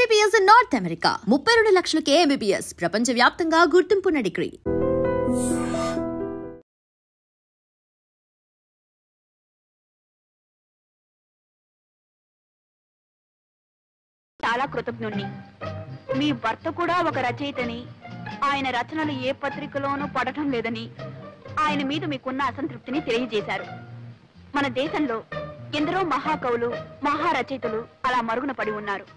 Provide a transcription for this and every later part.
MBBS in North America. 32 లక్షలకే MBBS ప్రపంచవ్యాప్తంగా గుర్తింపున్న degree. చాలా కృతజ్ఞుణ్ణి. మీ భర్త కూడా ఒక రచయితని, ఆయన రచనలు ఏ పత్రికలోనూ పడటం లేదని, ఆయన మీద మీకున్న అసంతృప్తిని తెలియజేశారు. మన దేశంలో ఎందరో మహాకవులు, మహారచయితలు అలా మరుగున పడి ఉన్నారు.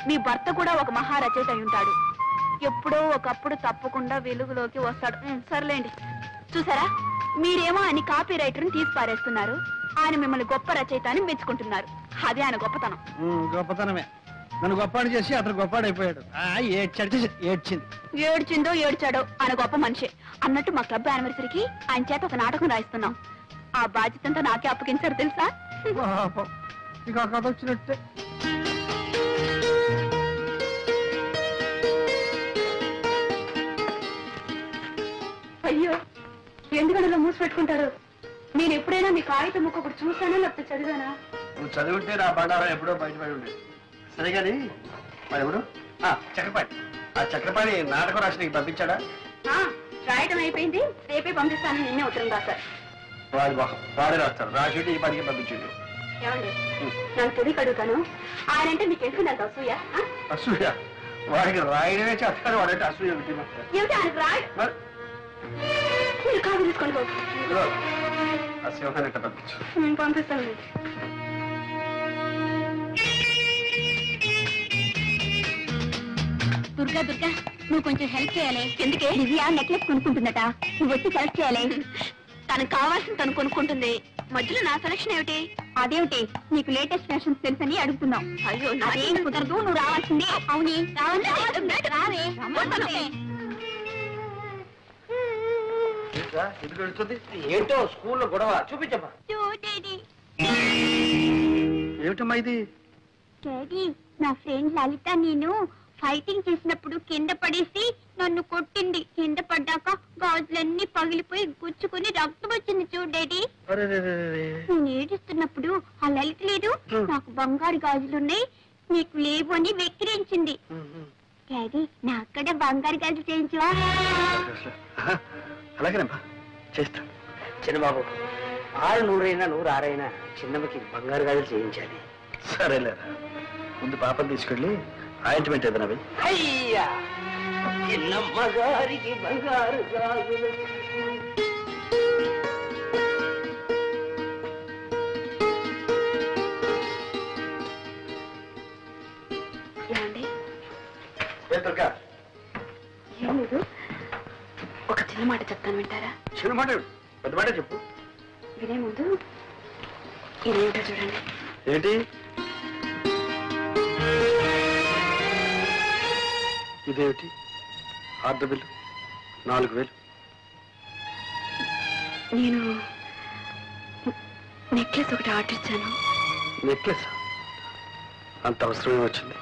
మీ భర్త కూడా ఒక మహారచయిత అయి ఉంటాడు. ఎప్పుడో ఒకప్పుడు తప్పకుండా వెలుగులోకి వస్తాడు. సర్లేండి. చూసారా, మీరేమో ఆయన కాపీ రైటర్ని తీసి పారేస్తున్నారు, ఆయన మిమ్మల్ని గొప్ప రచయిత అని మెచ్చుకుంటున్నారు. అదే ఆయన గొప్పతనం. గొప్పతనమే. నన్ను గొప్పాడు చేసి అతను గొప్పాడైపోయాడు. ఏడ్చిందో ఏడ్చాడో ఆయన గొప్ప మనిషి. అన్నట్టు మా క్లబ్ యానివర్సరీకి ఆయన చేత ఒక నాటకం రాయిస్తున్నాం. ఆ బాధ్యతంతా నాకే అప్పగించారు తెలుసా? కథ వచ్చినట్టే. అయ్యో, ఎందుకనలో మూసి పెట్టుకుంటారు? నేను ఎప్పుడైనా మీ కాగితం ముక్క ఒకటి చూసానా లేకపోతే చదివానా? నువ్వు చదివితే నా బండారం ఎప్పుడో బయటపడి ఉండేది. సరే కానీ మరి ఎవరు? చక్రపాణి. ఆ చక్రపాణి నాటకం రాసి నీకు పంపించాడా? రాయటం అయిపోయింది, రేపే పంపిస్తాను. నిన్నే ఉత్తరం రాశారు. వాడే రాస్తాడు. రాసి ఈ పనికి పంపించండి. ఏమండి, నాకు తెలియక అడుగుతాను, ఆయనంటే మీకు ఎందుకు నాకు అసూయ? అసూయ? వాడికి రాయడమే చేస్తాడు. వాడంటే అసూయ ఏమిటి ఆయనకు రాయ? మీరు కాదు తీసుకోండి బాబు. ఆ సింహాన్ని పంపించు. పంపిస్తాను. దుర్గా దుర్గా, నువ్వు కొంచెం హెల్ప్ చేయాలి. ఎందుకే? దివ్య నెక్లెస్ కొనుక్కుంటుందట, నువ్వు వచ్చి సెలెక్ట్ చేయాలి. తనకు కావాల్సింది తను కొనుక్కుంటుంది, మధ్యలో నా సెలక్షన్ ఏమిటి? అదేమిటి, నీకు లేటెస్ట్ ఫ్యాషన్స్ తెలుసని అడుగుతున్నావు. అయ్యో, నాదేం కుదరదు, నువ్వు రావాల్సిందే. అవునే, ఏంటో స్కూల్లో గొడవ. చూపించమ్మా. ఏమిటమ్మా ఇది? నా ఫ్రెండ్ లలిత నేను ఫైటింగ్ చేసినప్పుడు కింద పడేసి నన్ను కొట్టింది. కింద పడ్డాక గాజులన్నీ పగిలిపోయి గుచ్చుకుని రక్తం వచ్చింది చూడు డాడీ. నేను ఏడుస్తున్నప్పుడు ఆ లలిత లేదు, నాకు బంగారు గాజులున్నాయి నీకు లేవు అని వెక్కిరించింది. డాడీ, నాక్కడ బంగారు గాజులు చేయించవా? అలాగేనమ్మా, చేస్తా. చిన్నబాబు, 600 106 చిన్నమ్మకి బంగారు గాజులు చేయించాలి. సరేలేరా, ముందు పాపను తీసుకెళ్ళి ఆయింట్మెంట్ ఏదైనా పోయి. అయ్యా, చిన్నమ్మ గారికి బంగారు గాజులు. ఏం లేదు, ఒక చిన్న మాట చెప్తాను, వింటారా? చిన్న మాట? పెద్ద మాట చెప్పు. వినే ముందు ఇదేమిటో చూడండి. ఏంటి ఇదేమిటి? Order bill 4000. నేను నెక్లెస్ ఒకటి ఆర్డర్ ఇచ్చాను. నెక్లెస్? అంత అవసరమే వచ్చింది?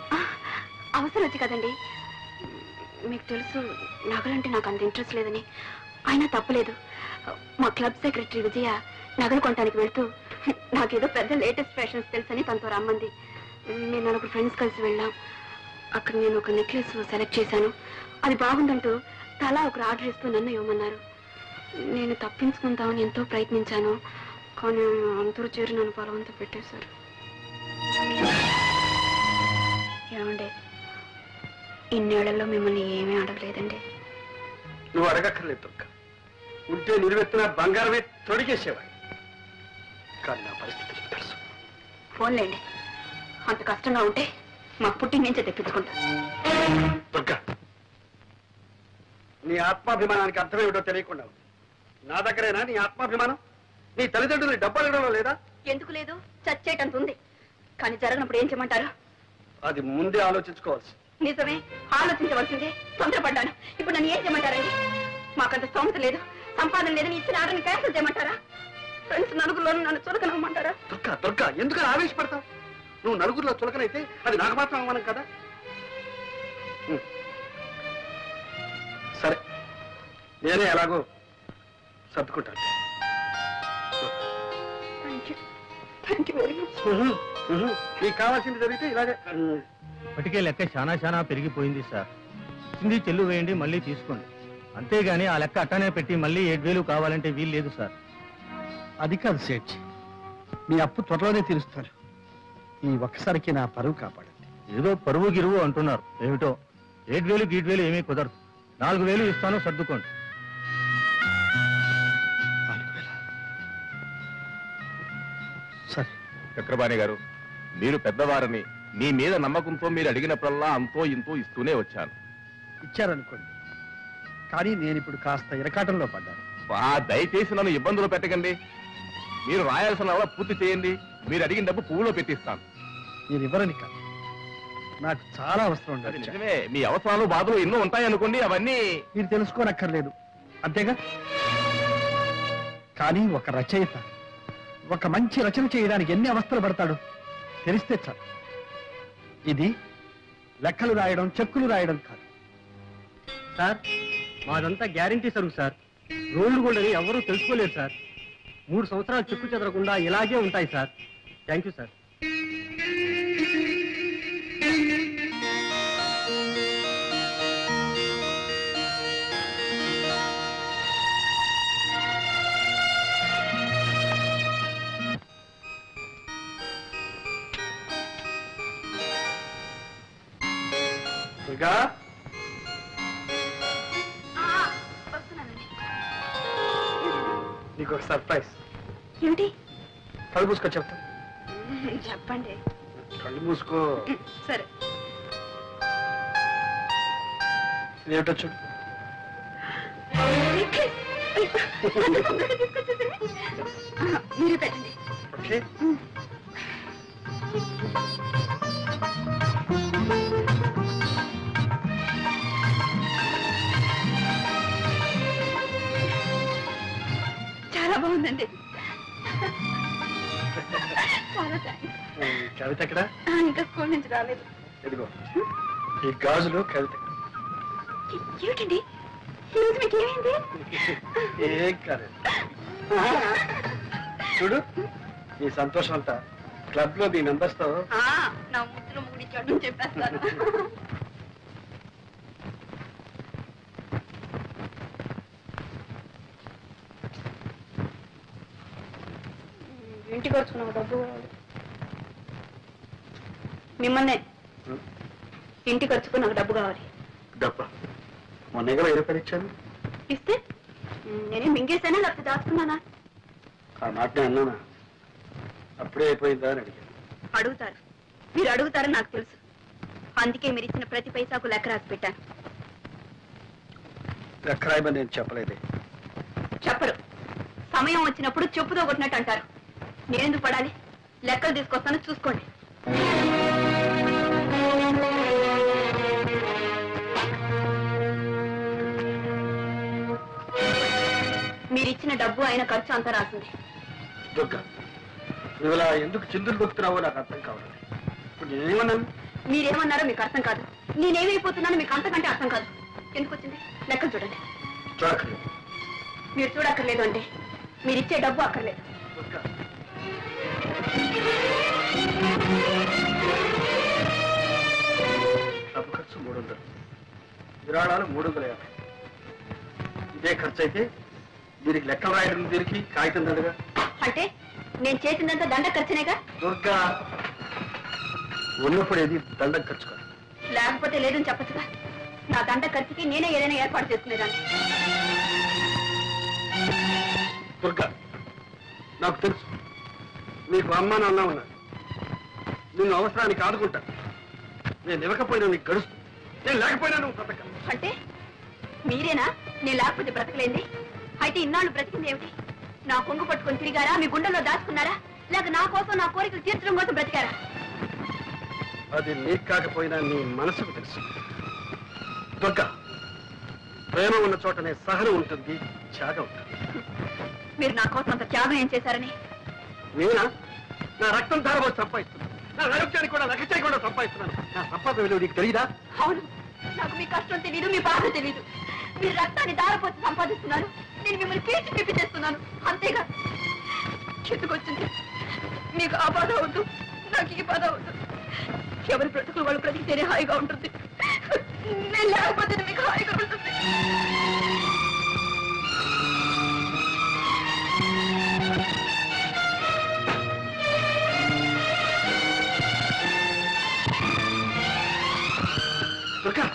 అవసరం వచ్చి కదండి, మీకు తెలుసు నగలంటే నాకు అంత ఇంట్రెస్ట్ లేదని. అయినా తప్పలేదు. మా క్లబ్ సెక్రటరీ విజయ నగలు కొనడానికి వెళ్తూ నాకేదో పెద్ద లేటెస్ట్ ఫ్యాషన్స్ తెలుసని తనతో రమ్మంది. నేను 4 ఫ్రెండ్స్ కలిసి వెళ్ళాం. అక్కడ నేను ఒక నెక్లెస్ సెలెక్ట్ చేశాను. అది బాగుందంటూ తలా ఒకరు ఆర్డర్ ఇస్తూ నన్ను ఇవ్వమన్నారు. నేను తప్పించుకుందామని ఎంతో ప్రయత్నించాను, కానీ అందరూ చేరి నన్ను బలవంతం పెట్టేశారు. ఏమండి, ఇన్నేళ్లలో మిమ్మల్ని ఏమీ అడగలేదండి. నువ్వు అడగక్కర్లేదు దుర్గా. ఉంటే నిలువెత్తిన బంగారమే తొడిగేసేవాడి. కానీ నా పరిస్థితి తెలుసు. ఫోన్లేండి, అంత కష్టంగా ఉంటే మా పుట్టి నుంచే తెప్పించుకుంటా. దుర్గా, నీ ఆత్మాభిమానానికి అర్థమేమిటో తెలియకుండా ఉంది. నా దగ్గరేనా నీ ఆత్మాభిమానం? నీ తల్లిదండ్రులు డబ్బు అడగడంలో లేదా? ఎందుకు లేదు, చచ్చేటంత ఉంది. కానీ జరగనప్పుడు ఏం చేయమంటారు? అది ముందే ఆలోచించుకోవాల్సి. నిజమే, ఆలోచించవలసిందే. తొందరపడ్డాను. ఇప్పుడు నన్ను ఏం చేయమంటారండి? మాకంత స్తోమత లేదు, సంపాదన లేదని ఇచ్చిన ఆర్డర్ని క్యాన్సిల్ చేయమంటారా? ఫ్రెండ్స్ నలుగురిలో నన్ను చులకనమ్మంటారా? దుర్గా దుర్గా, ఎందుకని ఆవేశపడతావు? నువ్వు నలుగురిలో చులకనైతే అది నాకు మాత్రం అవమానం కదా. సరే, నేనే ఎలాగో సర్దుకుంటాను. Thank you very much. నీకు కావాల్సింది జరిగితే ఇలాగే ఇప్పటికే లెక్క చాలా పెరిగిపోయింది సార్. కింది చెల్లు వేయండి, మళ్ళీ తీసుకోండి. అంతేగాని ఆ లెక్క అట్టనే పెట్టి మళ్ళీ 7,000 కావాలంటే వీలు లేదు సార్. అది కాదు సేఠ్, మీ అప్పు త్వరలోనే తీరుస్తారు. ఈ ఒక్కసారికి నా పరువు కాపాడండి. ఏదో పరువు గిరువు అంటున్నారు, ఏమిటో 7,000 ఏమీ కుదరదు. 4,000 ఇస్తాను, సర్దుకోండి. 4,000 సరే. చక్రపాణి గారు, మీరు పెద్దవారని మీ మీద నమ్మకంతో మీరు అడిగినప్పుడల్లా అంతో ఇంతో ఇస్తూనే వచ్చాను. ఇచ్చారనుకోండి, కానీ నేను ఇప్పుడు కాస్త ఇరకాటంలో పడ్డాను. దయచేసి నన్ను ఇబ్బందులు పెట్టకండి. మీరు రాయాల్సిన పూర్తి చేయండి. మీరు అడిగిన డబ్బు పువ్వులో పెట్టిస్తాను. నేను ఇవ్వరని కాదు, నాకు చాలా అవసరం అది ఉండదు. నిజమే, మీ అవసరాలు బాధలు ఎన్నో ఉంటాయనుకోండి, అవన్నీ మీరు తెలుసుకోనక్కర్లేదు, అంతేగా. కానీ ఒక రచయిత ఒక మంచి రచన చేయడానికి ఎన్ని అవస్థలు పడతాడు తెలిస్తే చాలు. ఇది లెక్కలు రాయడం, చెక్కులు రాయడం కాదు సార్, మాదంతా గ్యారంటీ సరుకు సార్. రోడ్లు గోల్డని ఎవరూ తెలుసుకోలేరు సార్. 3 సంవత్సరాలు చెక్కు చెదరకుండా ఇలాగే ఉంటాయి sir. Thank you sir. Durga, నీకు ఒక సర్ప్రైజ్. ఏమిటి? కళ్ళు మూసుకో, చెప్తా. చెప్పండి. కళ్ళు మూసుకో. సరే. ఏమిటో చూడు. మీరు పెట్టండి. ఓకే. చాలా బాగుందండి. చాలా థ్యాంక్స్. కవిత ఎక్కడ? ఇంకా స్కూల్ నుంచి రాలేదు. ఇదిగో ఈ గాజులు కవిత. ఏమిటండి ఈరోజు మీకు ఏమైంది? ఏం కాలేదు. చూడు, ఈ సంతోషం అంతా క్లబ్ లో మీ మెంబర్స్ తో. నా ముద్దులో ముగిడిచాడు చెప్పేస్తాను. ఇంటికి వచ్చుకున్నావు డబ్బు మిమ్మల్నే. ఇంటికి వచ్చుకుని నాకు డబ్బు కావాలి. డబ్బా? మొన్న కూడా 20 రూపాయలు ఇచ్చాను. ఇస్తే నేనే మింగేసానా లేకపోతే దాచుకున్నానా? ఆ మాట నేను అన్నానా? అప్పుడే అయిపోయిందా అని అడిగాను. అడుగుతారు, మీరు అడుగుతారని నాకు తెలుసు. అందుకే మీరు ఇచ్చిన ప్రతి పైసాకు లెక్క రాసి పెట్టాను. లెక్క రాయమని నేను చెప్పలేదే. చెప్పరు. సమయం వచ్చినప్పుడు చెప్పుతో కొట్టినట్టు అంటారు. నేనెందుకు పడాలి? లెక్కలు తీసుకొస్తాను, చూసుకోండి. మీరిచ్చిన డబ్బు అయిన ఖర్చు అంతా రాసింది. దుర్గా, నువ్వు ఇలా ఎందుకు చిందులు దొక్కుతున్నావో నాకు అర్థం కావాలి. ఇప్పుడు నేనేమన్నాను? మీరేమన్నారో మీకు అర్థం కాదు, నేనేమైపోతున్నానో మీకు అంతకంటే అర్థం కాదు. ఎందుకు వచ్చింది? లెక్కలు చూడండి. చూడక్కర్లేదు. మీరు చూడక్కర్లేదు అంటే మీరిచ్చే డబ్బు అక్కర్లేదు. దుర్గా, డబ్బు ఖర్చు 300, విరాళాలు 350. ఇదే ఖర్చు అయితే దీనికి లెక్కలు రాయడం, దీనికి కాగితం దండగా. అంటే నేను చేసిందంతా దండ ఖర్చునేగా? దుర్గా, ఉన్నప్పుడు ఏది దండం ఖర్చు కాదు. లేకపోతే లేదని చెప్పచ్చుగా. నా దండ ఖర్చుకి నేనే ఏదైనా ఏర్పాటు చేసుకునేదాన్ని. దుర్గా, నాకు తెలుసు నీకు అమ్మ నాన్న ఉన్నారు. నిన్ను అవసరానికి ఆదుకుంటా. నేను ఇవ్వకపోయినా నీకు గడుస్తు, నేను లేకపోయినా నువ్వు బ్రతక. అంటే మీరేనా నేను లేకపోతే బ్రతకలేంది? అయితే ఇన్నాళ్ళు బ్రతికింది ఏమిటి? నా కొంగు పట్టుకొని తిరిగారా? మీ గుండెల్లో దాచుకున్నారా? లేక నా కోసం, నా కోరికలు తీర్చడం కోసం బ్రతికారా? అది నీకు కాకపోయినా నీ మనసుకు తెలుసు. దుర్గా, ప్రేమ ఉన్న చోటనే సహనం ఉంటుంది, త్యాగం ఉంటుంది. మీరు నా కోసం అంత త్యాగం ఏం చేశారని? నేనా? నా రక్తం ధారబోసి సంపాదిస్తున్నాను. నా ఆరోగ్యానికి కూడా లెక్క చేయకుండా సంపాదిస్తున్నాను. నా సంపాదన విలువ నీకు తెలియదా? అవును, నాకు మీ కష్టం తెలీదు, మీ బాధ తెలీదు. మీరు రక్తాన్ని దారపోసి సంపాదిస్తున్నారు, నేను మిమ్మల్ని పీల్చి పిప్పి చేస్తున్నాను, అంతేగా. ఎందుకొచ్చింది మీకు ఆ బాధ వద్దు, నాకు ఈ బాధ వద్దు. ఎవరి బ్రతుకులు వాళ్ళు బ్రతికితేనే హాయిగా ఉంటుంది. నేను లేకపోతే మీకు హాయిగా ఉంటుంది. దుర్గా